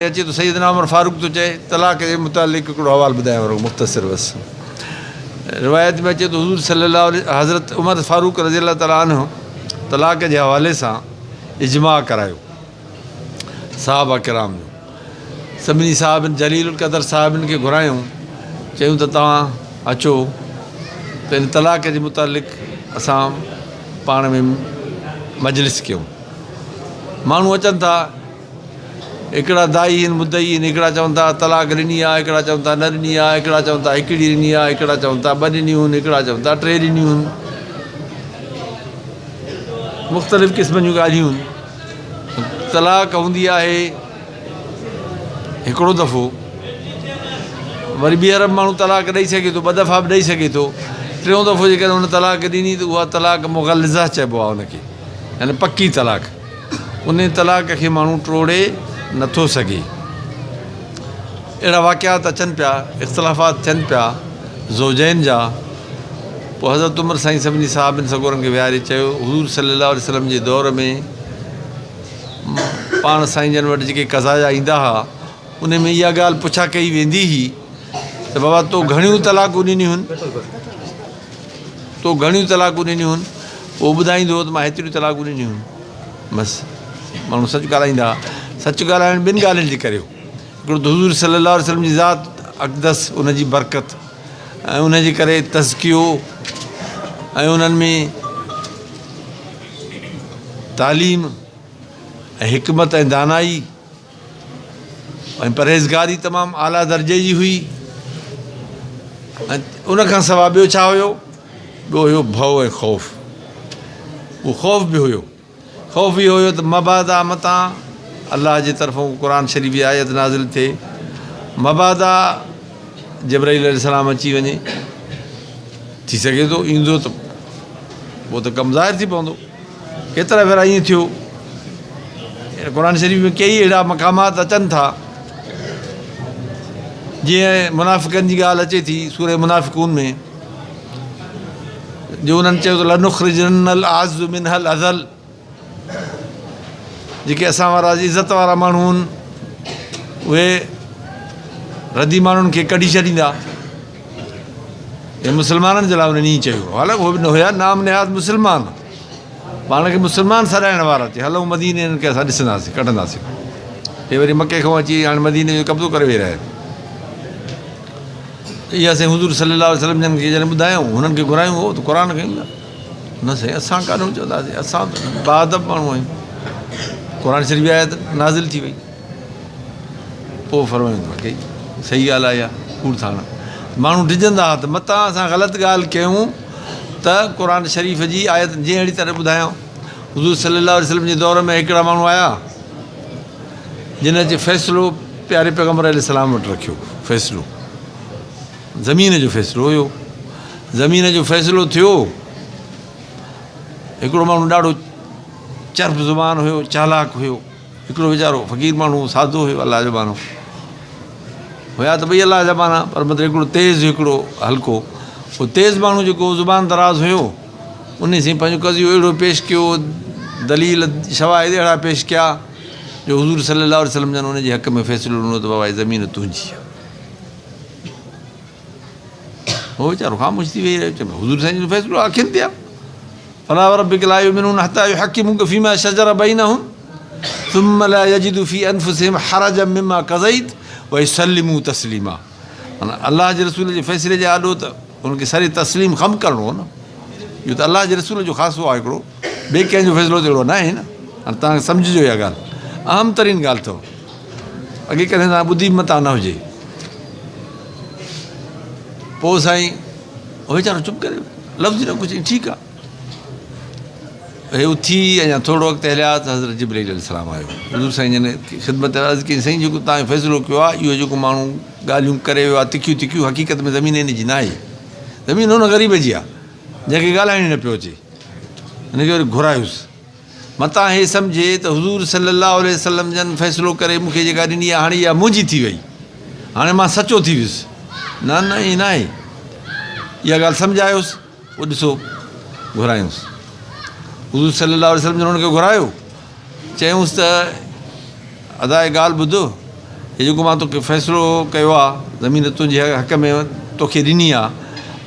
अचे तो सैयदना उमर फारूक तो चए तलाक जे मुतालिक़ हिकिड़ो हवाल ॿुधायां वारो मुख़्तसिर बस रिवायत में अचे तो हुज़ूर सल्लल्लाहु अलैहि हज़रत उमर फारूक रज़ियल्लाहु ताला अन्हु तलाक जे हवाले सां इजमा करायो साहबा किराम जो सभिनी साहिबनि जलील क़दर साहिबनि खे घुरायूं चयूं त तव्हां अचो त इन तलाक जे मुतालिक़ असां पाण में मजलिस कयूं। माण्हू अचनि था, हिकिड़ा दाई आहिनि मुदई आहिनि, हिकिड़ा चवनि था तलाक ॾिनी आहे, हिकिड़ा चवनि था न ॾिनी आहे, हिकिड़ा चवनि था हिकिड़ी ॾिनी आहे, हिकिड़ा चवनि था ॿ ॾिनियूं आहिनि, हिकिड़ा चवनि था 3 ॾिनियूं आहिनि। मुख़्तलिफ़ क़िस्म जूं ॻाल्हियूं आहिनि। तलाक हूंदी आहे हिकिड़ो दफ़ो, वरी ॿीहर माण्हू तलाक ॾेई सघे थो, 2 दफ़ा बि ॾेई सघे थो। 3हों दफ़ो जेकॾहिं हुन तलाक ॾिनी त उहा तलाक मुग़ल्लिज़ा चइबो आहे हुनखे, यानी पकी तलाक। उन तलाक खे माण्हू टोड़े नथो सघे। अहिड़ा वाक़ियात अचनि पिया, इख़्तिलाफ़ात थियनि पिया ज़ौजैन जा। पोइ हज़रत उमर साईं सभिनी साहिबनि सगोरनि खे विहारे चयो, हुज़ूर सल्लल्लाहु अलैहि वसल्लम जे दौर में पाण साईं जन वटि जेके क़ज़ा जा ईंदा हुआ उन में इहा ॻाल्हि पुछा कई वेंदी हुई त बाबा तो घणियूं तलाकूं ॾिनियूं आहिनि, तो घणियूं तलाकूं ॾिनियूं आहिनि। पोइ ॿुधाईंदो त मां हेतिरियूं तलाकूं ॾिनियूं आहिनि। बसि माण्हू सच ॻाल्हाईंदा। सच ॻाल्हाइण 2 ॻाल्हियुनि जे करे हो। हिकिड़ो त हुज़ूर सल्लल्लाहु अलैहि वसल्लम जी ज़ात अक़दस, उनजी बरकत ऐं उनजे करे तज़कियो ऐं उन्हनि में तालीम ऐं हिकमत ऐं दानाई ऐं परहेज़गारी तमामु आला दर्जे जी हुई। ऐं उनखां सवाइ ॿियो छा हुयो? ॿियो हुयो भउ ऐं ख़ौफ़। उहो ख़ौफ़ बि हुयो। ख़ौफ़ इहो हुयो त मबादा मतां अलाह जे तरफ़ां क़ुर शरीफ़ जी आयत नाज़िल थिए, मबादा जिब्राईल अलैहिस्सलाम अची वञे, थी सघे थो ईंदो त उहो त कमु ज़ाहिर थी पवंदो। केतिरा भेरा ईअं थियो। क़ुर शरीफ़ में कई अहिड़ा मक़ामात अचनि था, जीअं मुनाफ़िक़नि जी ॻाल्हि अचे थी सूरह मुनाफ़िक़ून में, जो उन्हनि चयो त लनुख़रिजन्नल आज़्ज़ु मिनहल अज़ल। जेके असां वारा इज़त वारा माण्हू आहिनि उहे रदी माण्हुनि खे कढी छॾींदा। हे मुस्लमाननि जे लाइ उन्हनि ईअं चयो। हालांकि उहे बि न हुया, नाम निहाद मुस्लमान, पाण खे मुस्लमान सॾाइण वारा थिए। हलूं मदीने हिननि खे असां ॾिसंदासीं, कढंदासीं। हे वरी मके खां अची हाणे मदीने जो कब्ज़ो करे वेही रहिया आहिनि। इहा असां हुज़ूर सल्लल्लाहु अलैहि वसल्लम जन खे जॾहिं ॿुधायूं, हुननि खे घुरायूं, हो त क़ुर खे न साईं असां कान्हूं चवंदासीं, असां बाअदब माण्हू आहियूं। क़ुर शरीफ़ आयत नाज़िल थी वई। पोइ फरमायूं की सही ॻाल्हि आहे या कूड़ थाणा। माण्हू डिॼंदा हुआ त मतां असां ग़लति ॻाल्हि कयूं त क़ुर शरीफ़ जी आयत जीअं अहिड़ी तरह ॿुधायूं। हुज़ूर सल्लल्लाहु अलैहि वसल्लम जे दौर में हिकिड़ा माण्हू आया जिन जे फ़ैसिलो प्यारे पैगम्बर अलैहिस्सलाम वटि रखियो। फ़ैसिलो ज़मीन जो फ़ैसिलो हुयो। ज़मीन जो फ़ैसिलो थियो। हिकिड़ो माण्हू ॾाढो चर्ब ज़ुबान हुयो, चालाक हुयो। हिकिड़ो वीचारो फ़क़ीर माण्हू सादो हुयो, अलाह जो माण्हू हुया त भई अलाह जा माना, पर मतिलबु हिकिड़ो तेज़, हिकिड़ो हल्को। उहो तेज़ माण्हू जेको ज़ुबान दराज़ हुयो, उन सां पंहिंजो कज़ियो अहिड़ो पेश कयो, दलील शवाहिद अहिड़ा पेश कया जो हुज़ूर सल्लल्लाहु अलैहि वसल्लम जन उन जे हक़ में फ़ैसिलो ॾिनो त बाबा ज़मीन तुंहिंजी आहे। उहो वीचारो ख़ामोश थी वेही रहियो। चए हुज़ूर साईं जो फ़ैसिलो अखियुनि ते आहे। फला वरब्बिका ला युमिनूना हत्ता युहक्किमूका फ़ीमा शजरा बैनहुम सुम्मा ला यजिदू फ़ी अनफुसिहिम हरजम मिम्मा क़ज़ैत व युसल्लिमू तस्लीमा। माना अलाह जे रसूल जे फ़ैसिले जे आॾो त उनखे सरे तस्लीम ख़म करिणो हो न। इहो त अलाह जे रसूल जो ख़ासो आहे हिकिड़ो, ॿिए कंहिंजो फ़ैसिलो त अहिड़ो न आहे न। हाणे तव्हांखे सम्झिजो इहा ॻाल्हि, अहम तरीन ॻाल्हि अथव। अॻे कॾहिं तव्हां ॿुधी मतां न हुजे। पोइ साईं उहो वीचारो चुप करे लफ़्ज़ न कुझु, ठीकु आहे। हे उथी अञा थोरो अॻिते हलिया त हज़रत जिब्राईल अलैहिस्सलाम आयो। हुज़ूर साईं जन ख़िदमत अर्ज़ु कई, साईं जेको तव्हांजो फ़ैसिलो कयो आहे, इहो जेको माण्हू ॻाल्हियूं करे वियो आहे तिखियूं तिखियूं, हक़ीक़त में ज़मीन इन जी न आहे। ज़मीन हुन ग़रीब जी आहे जंहिंखे ॻाल्हाइण ई न पियो अचे। हिनखे वरी घुरायुसि मतां हे सम्झे त हुज़ूर सल्लल्लाहु अलैहि वसल्लम जन फ़ैसिलो करे मूंखे जेका ॾिनी आहे हाणे इहा मुंहिंजी थी वई, हाणे मां सचो थी वियुसि। न न ईअं न आहे। इहा ॻाल्हि सम्झायोसि। पोइ ॾिसो घुरायूंसि। हुज़ूर सल्लल्लाहु अलैहि वसल्लम जन हुनखे घुरायो, चयूंसि त अदा ॻाल्हि ॿुधो, हे जेको मां तोखे फ़ैसिलो कयो आहे ज़मीन तुंहिंजे हक़ में तोखे ॾिनी आहे,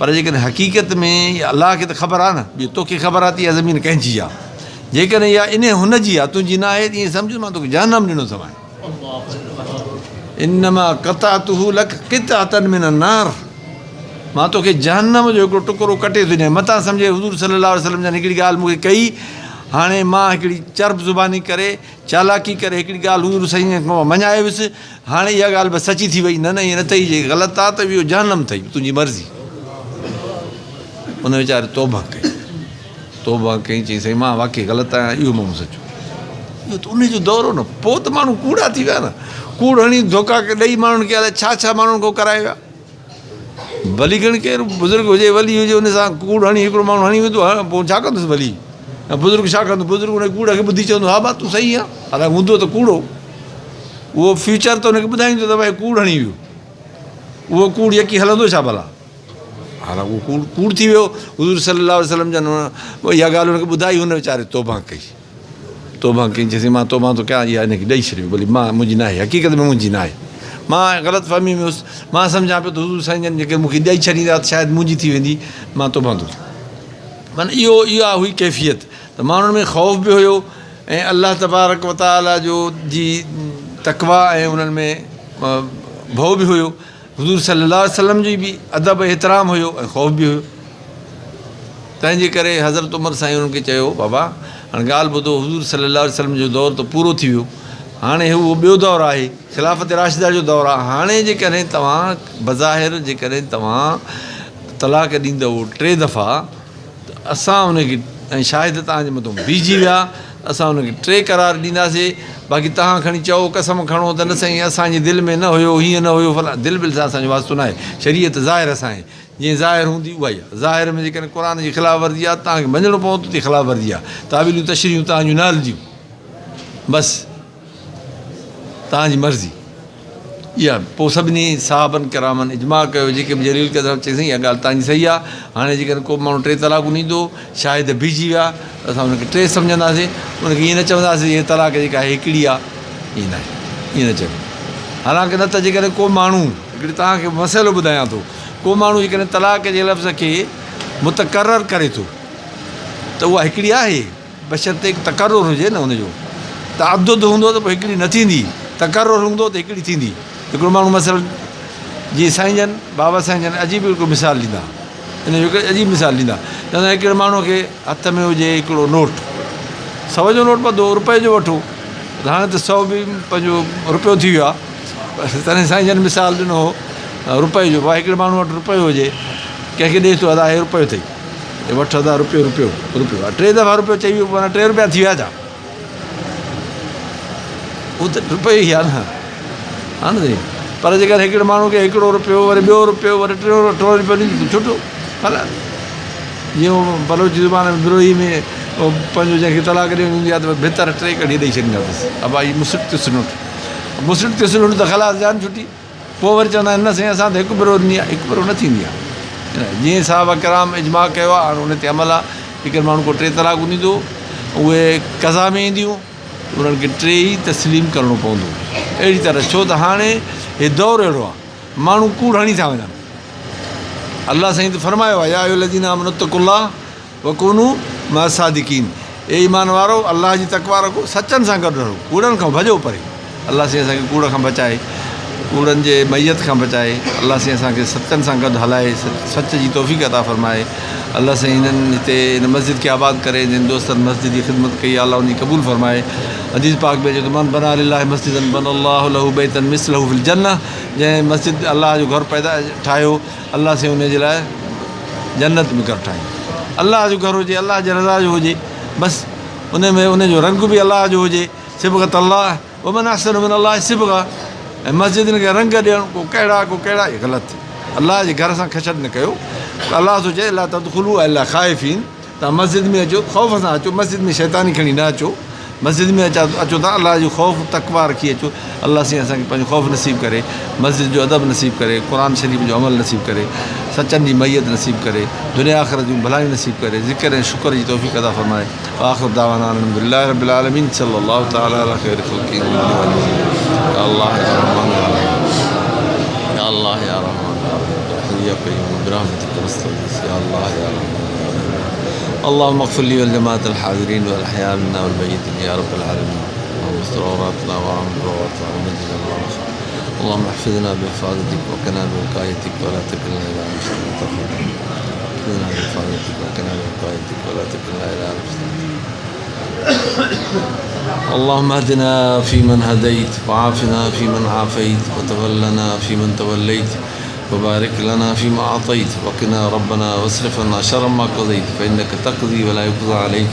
पर जेकॾहिं हक़ीक़त में इहा अलाह खे त ख़बर आहे न ॿी तोखे ख़बर आहे त इहा ज़मीन कंहिंजी आहे, जेकॾहिं इहा इन हुनजी आहे तुंहिंजी न आहे ईअं सम्झ मां तोखे जहन्नम ॾिनो अथव। इनमा क़ताअतुहु लक क़ितअतन मिन अन्नार, मां तोखे जहन्नम जो हिकिड़ो टुकड़ो कटे थो ॾियां। मथां सम्झे हुज़ूर सल्लल्लाहु अलैहि वसल्लम जन हिकिड़ी ॻाल्हि मूंखे कई, हाणे मां हिकिड़ी चर्ब ज़ुबानी करे चालाकी करे हिकिड़ी ॻाल्हि हुज़ूर साईं खां मञाए वियुसि, हाणे इहा ॻाल्हि बसि सची थी वई, न न ईअं न अथई, जे ग़लति आहे त इहो जहन्नम अथई, तुंहिंजी मर्ज़ी। उन वीचारे तौबा कई, तौबा कई, चई साईं मां वाक़ई ग़लति आहियां, इहो माण्हू सचो। इहो त उनजो दौरो न, पोइ त माण्हू कूड़ा थी विया न, कूड़ हणी धोखा ॾेई माण्हुनि खे अलाए छा छा माण्हुनि खां कराए विया। भली घणी केरु बुज़ुर्ग हुजे वली हुजे उन सां कूड़ हणी हिकिड़ो माण्हू हणी वेंदो, पोइ छा कंदुसि भली, बुज़ुर्ग छा कंदो, बुज़ुर्ग हुन कूड़ खे ॿुधी चवंदो हा भाउ तूं सही आहे, हालांकि हूंदो त कूड़ो, उहो फ्यूचर त हुनखे ॿुधाईंदो त भई कूड़ हणी वियो, उहो कूड़ यकी हलंदो छा भला, हालांकि उहो कूड़ थी वियो। हुज़ूर सल्लल्लाहु अलैहि वसल्लम जन इहा ॻाल्हि हुनखे ॿुधाई, हुन वीचारे तौबा कई, तौबा कई, चईसीं मां तौबा थो कयां, इहा हिनखे ॾेई छॾियो, भली मां मुंहिंजी न आहे, हक़ीक़त में मुंहिंजी न आहे, मां ग़लति फ़हमी में हुउसि, मां सम्झां पियो त हुज़ूर साईं जन जेके मूंखे ॾेई छॾींदा त शायदि मुंहिंजी थी वेंदी, मां तौबा थो। माना इहा हुई कैफ़ियत, त माण्हुनि में ख़ौफ़ बि हुयो ऐं अलाह तबारक व तआला जो जी तक़वा ऐं उन्हनि में भउ बि हुयो, हुज़ूर सल्लल्लाहु अलैहि वसल्लम जी बि अदब एतिराम हुयो ऐं ख़ौफ़ बि हुयो। तंहिंजे करे हज़रत उमर साईं हुननि खे चयो बाबा हाणे ॻाल्हि ॿुधो, हुज़ूर सल्लल्लाहु अलैहि वसल्लम जो दौरु त पूरो थी वियो, हाणे उहो ॿियो दौरु आहे, ख़िलाफ़त राशिदा जो दौरु आहे। हाणे जेकॾहिं तव्हां बज़ाहिर जेकॾहिं तव्हां तलाक ॾींदव 3 दफ़ा त असां उनखे ऐं शायदि तव्हांजे मथां बीजी विया, असां हुनखे 3 करार ॾींदासीं, बाक़ी तव्हां खणी चओ कसम खणो त न साईं असांजी दिलि में न हुयो, हीअं न हुयो, फला दिलि बिल सां असांजो वास्तो न आहे, शरीयत ज़ाहिर असां आहे, जीअं ज़ाहिर हूंदी उहा ई आहे। ज़ाहिर में जेकॾहिं क़ुर जी ख़िलाफ़ वर्ज़ी आहे तव्हांखे मञिणो पवंदो त ख़िलाफ़ वर्ज़ी आहे, तावीलूं तशरीहूं तव्हांजूं न हलंदियूं, बसि तव्हांजी मर्ज़ी इहा। पोइ सभिनी साहबनि करामनि इजमा कयो, जेके बि जलील क़दर चईं इहा ॻाल्हि तव्हांजी सही आहे, हाणे जेकॾहिं को माण्हू 3 तलाकूं ॾींदो शायदि बीजी विया असां हुनखे 3 सम्झंदासीं, हुनखे ईअं न चवंदासीं हीअ तलाक जेका आहे हिकिड़ी आहे, ईअं न आहे, ईअं न चइबो। हालांकि न त जेकॾहिं को माण्हू हिकिड़ी तव्हांखे मसइलो ॿुधायां थो, को माण्हू जेकॾहिं तलाक जे लफ़्ज़ खे मुतक़रर करे थो त उहा हिकिड़ी आहे, बशर्ते तक़रर हुजे न हुनजो, तअद्दुद हूंदो त पोइ हिकिड़ी न थींदी, तक़रर हूंदो त हिकिड़ी थींदी। हिकिड़ो माण्हू मसइलो जीअं साईं जन बाबा साईं जन अजीब हिकिड़ो मिसाल ॾींदा, इन जो हिकिड़ो अजीब मिसाल ॾींदा, चवंदा हिकिड़े माण्हूअ खे हथ में हुजे हिकिड़ो नोट, 100 जो नोट ॿधो, रुपए जो वठो, हाणे त 100 बि पंहिंजो रुपयो थी वियो आहे, तॾहिं साईं जन मिसाल ॾिनो हो रुपए जो, भाई हिकिड़े माण्हू वटि रुपयो हुजे, कंहिंखे ॾे थो अदा हे रुपयो अथई, वठि अदा रुपयो रुपयो रुपयो आहे, 3 दफ़ा रुपयो चई वियो, माना 3 रुपया थी विया छा, उहो त रुपयो ई आहे न, हा न साईं। पर जेकॾहिं हिकिड़े माण्हू खे हिकिड़ो रुपयो वरी ॿियो रुपयो वरी 3 रुपयो ॾींदो छुटो, हला जीअं बलोची ज़ुबान में बिरोही में पंहिंजो जंहिंखे तलाक ॾियणी हूंदी आहे त भितर 3 कढी ॾेई छॾींदा अथसि, अबा ही मुसिट ते सुनोट त ख़लास जान छुटी, पोइ वरी चवंदा आहिनि न साईं असां त 1 भेरो ॾिनी आहे, 1 भेरो न थींदी आहे। जीअं साहब कराम इजमा कयो आहे, हाणे हुन ते अमल आहे, हिकिड़े माण्हू को 3 तलाकूं ॾींदो, उहे कज़ा में ईंदियूं, उन्हनि खे 3 ई तस्लीम करिणो पवंदो, अहिड़ी तरह, छो त हाणे हे दौरु अहिड़ो आहे, माण्हू कूड़ हणी था वञनि। अलाह साईं त फरमायो आहे या अय्युहल्लज़ीना आमनू इत्तक़ुल्लाह वकूनू मअ सादिकीन, ए ईमान वारो अलाह जी तक़वा रखो, सचनि सां गॾु रहो, कूड़नि खां भॼो परे। अलाह साईं असांखे कूड़ खां बचाए, कूड़नि जे मैयत खां बचाए, अलाह साईं असांखे सचनि सां गॾु हलाए, सच जी तौफ़ीक़ अता फ़रमाए। अलाह साईं हिननि हिते हिन मस्जिद खे आबाद करे, जिन दोस्तनि मस्जिद जी ख़िदमत कई, अलाह उनजी क़बूल फ़रमाए। हदीस पाक में चए मन बना लिल्लाहि मस्जिदन बनल्लाहु लहू बैतन मिसलहू फिल जन्नह, जंहिं मस्जिद अलाह जो घर पैदा ठाहियो, अलाह साईं उनजे लाइ जन्नत में घर ठाहियो। अलाह जो घर हुजे, अलाह जे रज़ा जो हुजे, बसि उन में उनजो रंग बि अलाह जो हुजे, सिबग़त अल्लाह व मन अहसन मिन अल्लाह सिबग़ा, ऐं मस्जिदनि खे रंग ॾियणु को कहिड़ा इहे ग़लति, अलाह जे घर सां खछड़ न कयो। अलाह थो चए अलाह तदख़ुलू अला ख़ाइफ़ीन, तव्हां मस्जिद में अचो, ख़ौफ़ सां अचो, मस्जिद में शैतानी खणी न अचो, मस्जिद में अचो था अलाह जो ख़ौफ़ तक़वा रखी अचो। अलाह साईं असांखे पंहिंजो ख़ौफ़ नसीब करे, मस्जिद जो अदब नसीब करे, क़ुर शरीफ़ जो अमल नसीब करे, सचनि जी मैयत नसीब करे, दुनिया आख़िरत जूं भलायूं नसीब करे, ज़िक्र ऐं शुक्र जी तौफ़ीक़ अता फ़रमाए। आख़िर दावाना अल्हम्दुलिल्लाहि रब्बिल आलमीन, सल्लल्लाहु तआला अला ख़ैरि ख़ल्क़िही। अल्लाह الله يا رحمن يا رحيم يا حي يا قيوم برحمتك نستغيث يا الله يا رحمن يا رحيم. اللهم اغفر لي ولجماعة الحاضرين والأحياء منا والميتين يا رب العالمين. اللهم استر عوراتنا وعن رواتنا ونجنا ونصر. اللهم احفظنا بحفاظتك وقنا بوقايتك ولا تكلنا إلى أنفسنا طرفة عين. احفظنا بحفاظتك وقنا بوقايتك ولا تكلنا إلى أنفسنا. اللهم اهدنا فيمن هديت وعافنا فيمن عافيت وتولنا فيمن توليت وبارك لنا فيما أعطيت وقنا ربنا واصرف عنا شر ما قضيت فإنك تقضي ولا يقضى عليك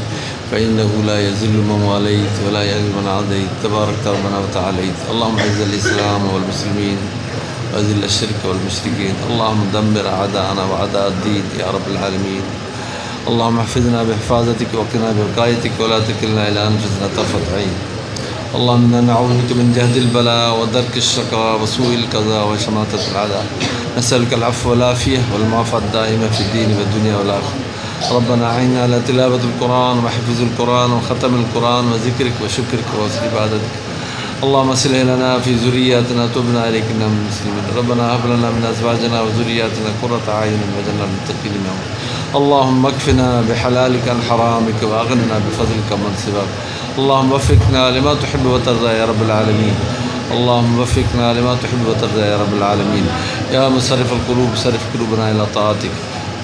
فإنه لا يذل من واليت ولا يعز من عاديت تبارك ربنا وتعاليت. اللهم اعز الإسلام والمسلمين وأذل الشرك والمشركين. اللهم دمر أعداءنا وأعداء الدين يا رب العالمين. اللهم احفظنا بحفاظتك وقنا بوقايتك ولا تكلنا إلى أنفسنا طرفة عين. اللهم إنا نعوذ بك من جهد البلاء ودرك الشقاء وسوء القضاء وشماتة الأعداء. نسألك العفو والعافية والمعافاة الدائمة في الدين والدنيا والآخرة. ربنا أعنا على تلاوة القرآن وحفظ القرآن وختم القرآن وذكرك وشكرك وحسن عبادتك. اللهم اصلح لنا في ذرياتنا تبنا إليك إنا من المسلمين. ربنا هب لنا من أزواجنا وذرياتنا قرة أعين واجعلنا للمتقين إماما. اللهم اكفنا بحلالك عن حرامك وأغننا بفضلك من سواك. اللهم وفقنا لما تحب وترضى يا رب العالمين. اللهم وفقنا لما تحب وترضى يا رب العالمين. يا مصرف القلوب صرف قلوبنا إلى طاعتك.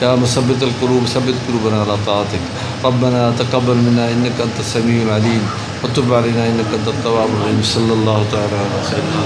يا مثبت القلوب ثبت قلوبنا على طاعتك. ربنا تقبل منا إنك أنت السميع العليم وتب علينا إنك أنت التواب الرحيم. صلى الله تعالى على سيدنا